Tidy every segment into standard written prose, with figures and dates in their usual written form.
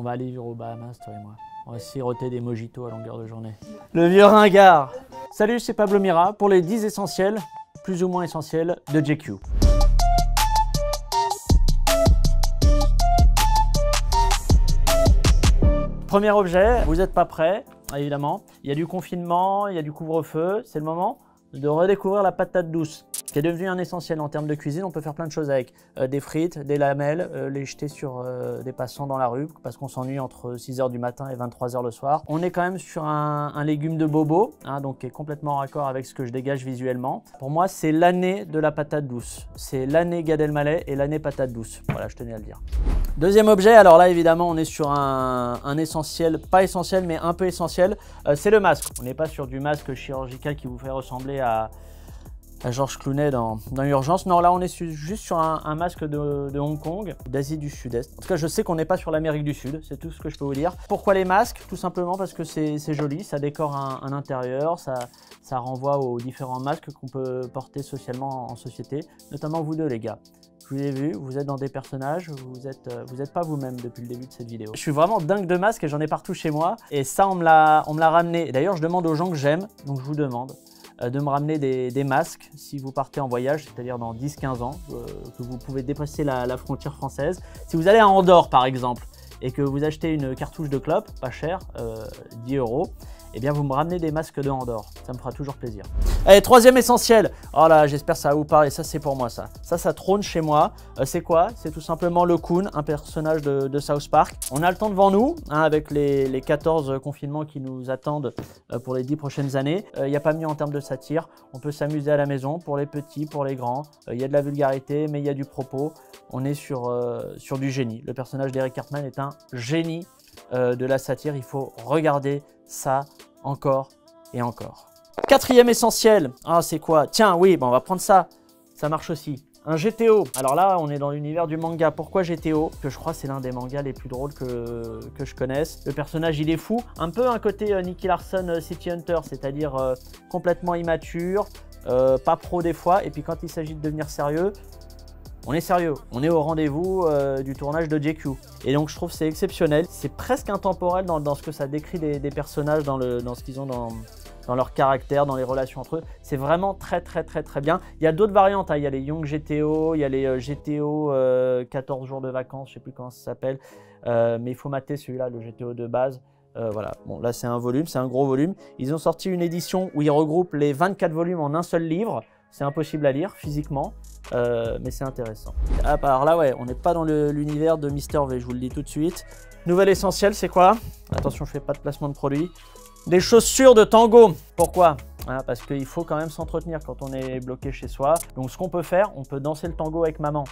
On va aller vivre aux Bahamas, toi et moi. On va siroter des mojitos à longueur de journée. Le vieux ringard. Salut, c'est Pablo Mira pour les 10 essentiels, plus ou moins essentiels, de JQ. Premier objet, vous n'êtes pas prêts, évidemment. Il y a du confinement, il y a du couvre-feu. C'est le moment de redécouvrir la patate douce, qui est devenue un essentiel en termes de cuisine. On peut faire plein de choses avec des frites, des lamelles, les jeter sur des passants dans la rue parce qu'on s'ennuie entre 6 h du matin et 23 h le soir. On est quand même sur un légume de bobo, donc qui est complètement en raccord avec ce que je dégage visuellement. Pour moi, c'est l'année de la patate douce. C'est l'année Gad Elmaleh et l'année patate douce. Voilà, je tenais à le dire. Deuxième objet, alors là évidemment on est sur un essentiel, pas essentiel mais un peu essentiel, c'est le masque. On n'est pas sur du masque chirurgical qui vous fait ressembler à Georges Clooney dans Urgence. Non, là on est juste sur un masque de Hong Kong, d'Asie du Sud-Est. En tout cas, je sais qu'on n'est pas sur l'Amérique du Sud, c'est tout ce que je peux vous dire. Pourquoi les masques? Tout simplement parce que c'est joli, ça décore un intérieur, ça renvoie aux différents masques qu'on peut porter socialement en société, notamment vous deux les gars. Je vous ai vu, vous êtes dans des personnages, vous êtes pas vous-même depuis le début de cette vidéo. Je suis vraiment dingue de masques et j'en ai partout chez moi. Et ça, on me l'a ramené. D'ailleurs, je demande aux gens que j'aime, donc je vous demande de me ramener des masques si vous partez en voyage, c'est-à-dire dans 10-15 ans, que vous pouvez dépasser la frontière française. Si vous allez à Andorre, par exemple, et que vous achetez une cartouche de clope, pas cher, 10 €, eh bien vous me ramenez des masques de Andorre, ça me fera toujours plaisir. Allez, troisième essentiel, oh là, j'espère que ça va vous parler, ça c'est pour moi ça. Ça trône chez moi, c'est quoi? C'est tout simplement le Coon, un personnage de South Park. On a le temps devant nous, avec les 14 confinements qui nous attendent pour les 10 prochaines années. Il n'y a pas mieux en termes de satire, on peut s'amuser à la maison, pour les petits, pour les grands. Il y a de la vulgarité, mais il y a du propos. On est sur du génie. Le personnage d'Eric Cartman est un génie de la satire, il faut regarder ça encore et encore. Quatrième essentiel, c'est quoi? Tiens, oui, on va prendre ça, ça marche aussi. Un GTO. Alors là, on est dans l'univers du manga. Pourquoi GTO? Que je crois c'est l'un des mangas les plus drôles que je connaisse. Le personnage, il est fou. Un peu un côté Nicky Larson City Hunter, c'est-à-dire complètement immature, pas pro des fois. Et puis quand il s'agit de devenir sérieux, on est sérieux, on est au rendez-vous du tournage de JQ. Et donc je trouve que c'est exceptionnel, c'est presque intemporel dans ce que ça décrit des personnages, dans ce qu'ils ont dans leur caractère, dans les relations entre eux. C'est vraiment très bien. Il y a d'autres variantes, il y a les Young GTO, il y a les GTO 14 jours de vacances, je ne sais plus comment ça s'appelle. Mais il faut mater celui-là, le GTO de base. Voilà, bon là c'est un volume, c'est un gros volume. Ils ont sorti une édition où ils regroupent les 24 volumes en un seul livre. C'est impossible à lire physiquement, mais c'est intéressant. Alors là, ouais, on n'est pas dans l'univers de Mister V, je vous le dis tout de suite. Nouvel essentiel, c'est quoi? Attention, je ne fais pas de placement de produit. Des chaussures de tango. Pourquoi? Parce qu'il faut quand même s'entretenir quand on est bloqué chez soi. Donc ce qu'on peut faire, on peut danser le tango avec maman.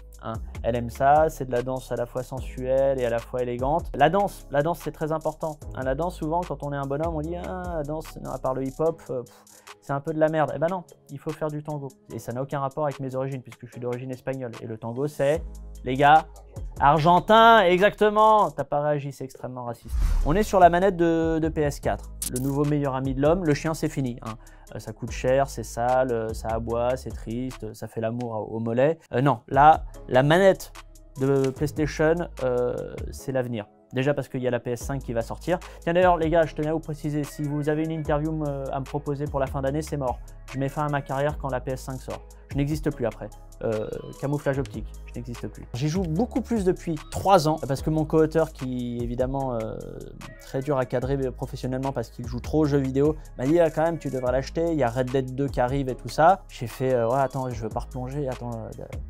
Elle aime ça, c'est de la danse à la fois sensuelle et à la fois élégante. La danse c'est très important. La danse, souvent, quand on est un bonhomme, on dit la danse, à part le hip-hop, c'est un peu de la merde. Eh ben non, il faut faire du tango. Et ça n'a aucun rapport avec mes origines, puisque je suis d'origine espagnole. Et le tango, c'est, les gars, argentin, exactement. T'as pas réagi, c'est extrêmement raciste. On est sur la manette de PS4. Le nouveau meilleur ami de l'homme, le chien, c'est fini. Ça coûte cher, c'est sale, ça aboie, c'est triste, ça fait l'amour au mollet. Non, là, la manette de PlayStation, c'est l'avenir. Déjà parce qu'il y a la PS5 qui va sortir. Tiens d'ailleurs les gars, je tenais à vous préciser, si vous avez une interview à me proposer pour la fin d'année, c'est mort. Je mets fin à ma carrière quand la PS5 sort. Je n'existe plus après. Camouflage optique, je n'existe plus. J'y joue beaucoup plus depuis 3 ans parce que mon co-auteur, qui est évidemment très dur à cadrer professionnellement parce qu'il joue trop aux jeux vidéo, m'a dit quand même tu devrais l'acheter, il y a Red Dead 2 qui arrive et tout ça. J'ai fait ouais attends, je veux pas replonger, attends.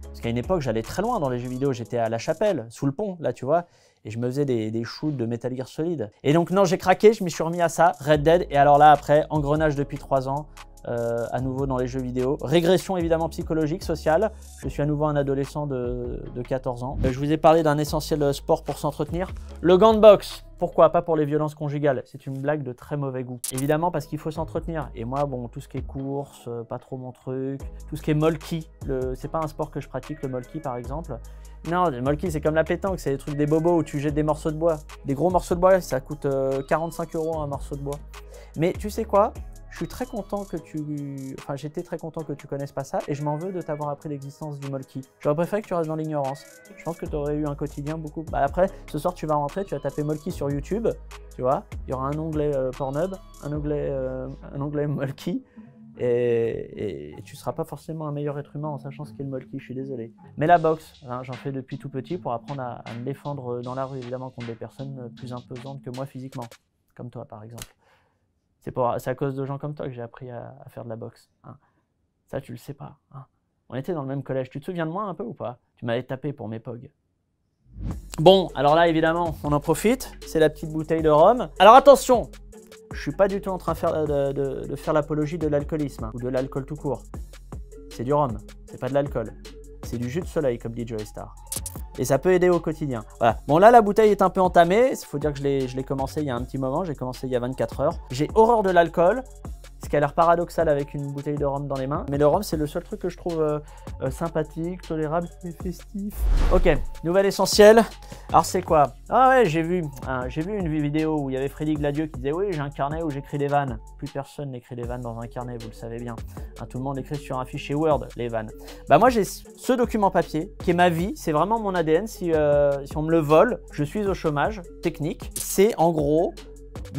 Parce qu'à une époque j'allais très loin dans les jeux vidéo, j'étais à La Chapelle, sous le pont là tu vois. Et je me faisais des shoots de Metal Gear Solid. Et donc non, j'ai craqué, je m'y suis remis à ça, Red Dead. Et alors là, après, engrenage depuis 3 ans, à nouveau dans les jeux vidéo. Régression évidemment psychologique, sociale. Je suis à nouveau un adolescent de 14 ans. Je vous ai parlé d'un essentiel sport pour s'entretenir. Le gant de boxe. Pourquoi? Pas pour les violences conjugales. C'est une blague de très mauvais goût. Évidemment parce qu'il faut s'entretenir. Et moi, bon, tout ce qui est course, pas trop mon truc. Tout ce qui est molki. C'est pas un sport que je pratique, le molki par exemple. Non, le molki c'est comme la pétanque, c'est des trucs des bobos où tu jettes des morceaux de bois. Des gros morceaux de bois, ça coûte 45 € un morceau de bois. Mais tu sais quoi? je suis très content que Enfin, j'étais très content que tu connaisses pas ça et je m'en veux de t'avoir appris l'existence du Molki. J'aurais préféré que tu restes dans l'ignorance. Je pense que tu aurais eu un quotidien beaucoup... Bah, après, ce soir, tu vas rentrer, tu vas taper Molki sur YouTube, tu vois. Il y aura un onglet Pornhub, un onglet Molki. Et tu ne seras pas forcément un meilleur être humain en sachant ce qu'est le Molki, je suis désolé. Mais la boxe, hein, j'en fais depuis tout petit pour apprendre à me défendre dans la rue, évidemment, contre des personnes plus imposantes que moi physiquement, comme toi par exemple. C'est à cause de gens comme toi que j'ai appris à faire de la boxe. Hein. Ça, tu le sais pas. Hein. On était dans le même collège, tu te souviens de moi un peu ou pas? Tu m'avais tapé pour mes pogs. Bon, alors là, évidemment, on en profite, c'est la petite bouteille de rhum. Alors attention! Je suis pas du tout en train de faire l'apologie de l'alcoolisme hein, ou de l'alcool tout court. C'est du rhum, c'est pas de l'alcool. C'est du jus de soleil, comme dit Joey Star. Et ça peut aider au quotidien. Voilà. Bon là, la bouteille est un peu entamée. Il faut dire que je l'ai commencé il y a un petit moment. J'ai commencé il y a 24 heures. J'ai horreur de l'alcool. Ce qui a l'air paradoxal avec une bouteille de rhum dans les mains. Mais le rhum, c'est le seul truc que je trouve sympathique, tolérable et festif. Ok, nouvel essentiel. Alors c'est quoi? Ah ouais, j'ai vu une vidéo où il y avait Freddy Gladieux qui disait oui, j'ai un carnet où j'écris des vannes. Plus personne n'écrit des vannes dans un carnet, vous le savez bien. Hein, tout le monde écrit sur un fichier Word les vannes. Bah moi j'ai ce document papier qui est ma vie, c'est vraiment mon ADN. Si on me le vole, je suis au chômage technique. C'est en gros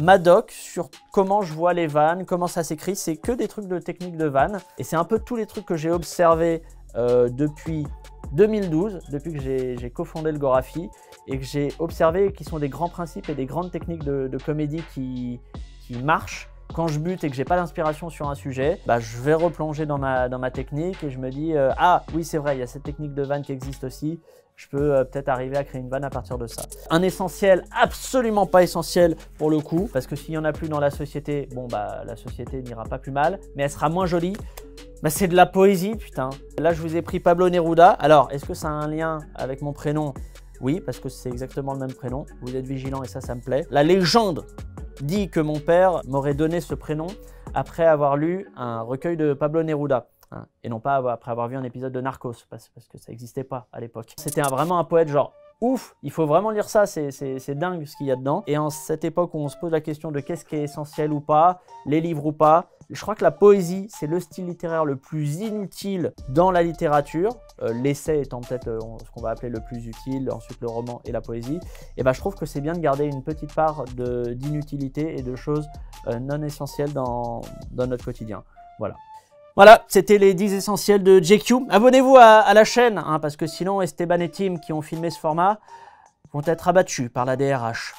ma doc sur comment je vois les vannes, comment ça s'écrit, c'est que des trucs de technique de vannes. Et c'est un peu tous les trucs que j'ai observés depuis 2012, depuis que j'ai cofondé le Gorafi, et que j'ai observé qui sont des grands principes et des grandes techniques de comédie qui marchent. Quand je bute et que j'ai pas d'inspiration sur un sujet, bah, je vais replonger dans ma technique et je me dis ah oui c'est vrai, il y a cette technique de vanne qui existe aussi. Je peux peut-être arriver à créer une vanne à partir de ça. Un essentiel, absolument pas essentiel pour le coup, parce que s'il n'y en a plus dans la société, bon bah la société n'ira pas plus mal, mais elle sera moins jolie. Bah, c'est de la poésie, putain. Là, je vous ai pris Pablo Neruda. Alors, est-ce que ça a un lien avec mon prénom? Oui, parce que c'est exactement le même prénom. Vous êtes vigilant et ça me plaît. La légende dit que mon père m'aurait donné ce prénom après avoir lu un recueil de Pablo Neruda. Hein, et non pas après avoir vu un épisode de Narcos, parce que ça n'existait pas à l'époque. C'était vraiment un poète genre ouf, il faut vraiment lire ça, c'est dingue ce qu'il y a dedans. Et en cette époque où on se pose la question de qu'est-ce qui est essentiel ou pas, les livres ou pas, je crois que la poésie, c'est le style littéraire le plus inutile dans la littérature, l'essai étant peut-être ce qu'on va appeler le plus utile, ensuite le roman et la poésie. Et ben, je trouve que c'est bien de garder une petite part d'inutilité et de choses non essentielles dans notre quotidien. Voilà. Voilà, c'était les 10 essentiels de JQ. Abonnez-vous à la chaîne, hein, parce que sinon Esteban et Tim qui ont filmé ce format vont être abattus par la DRH.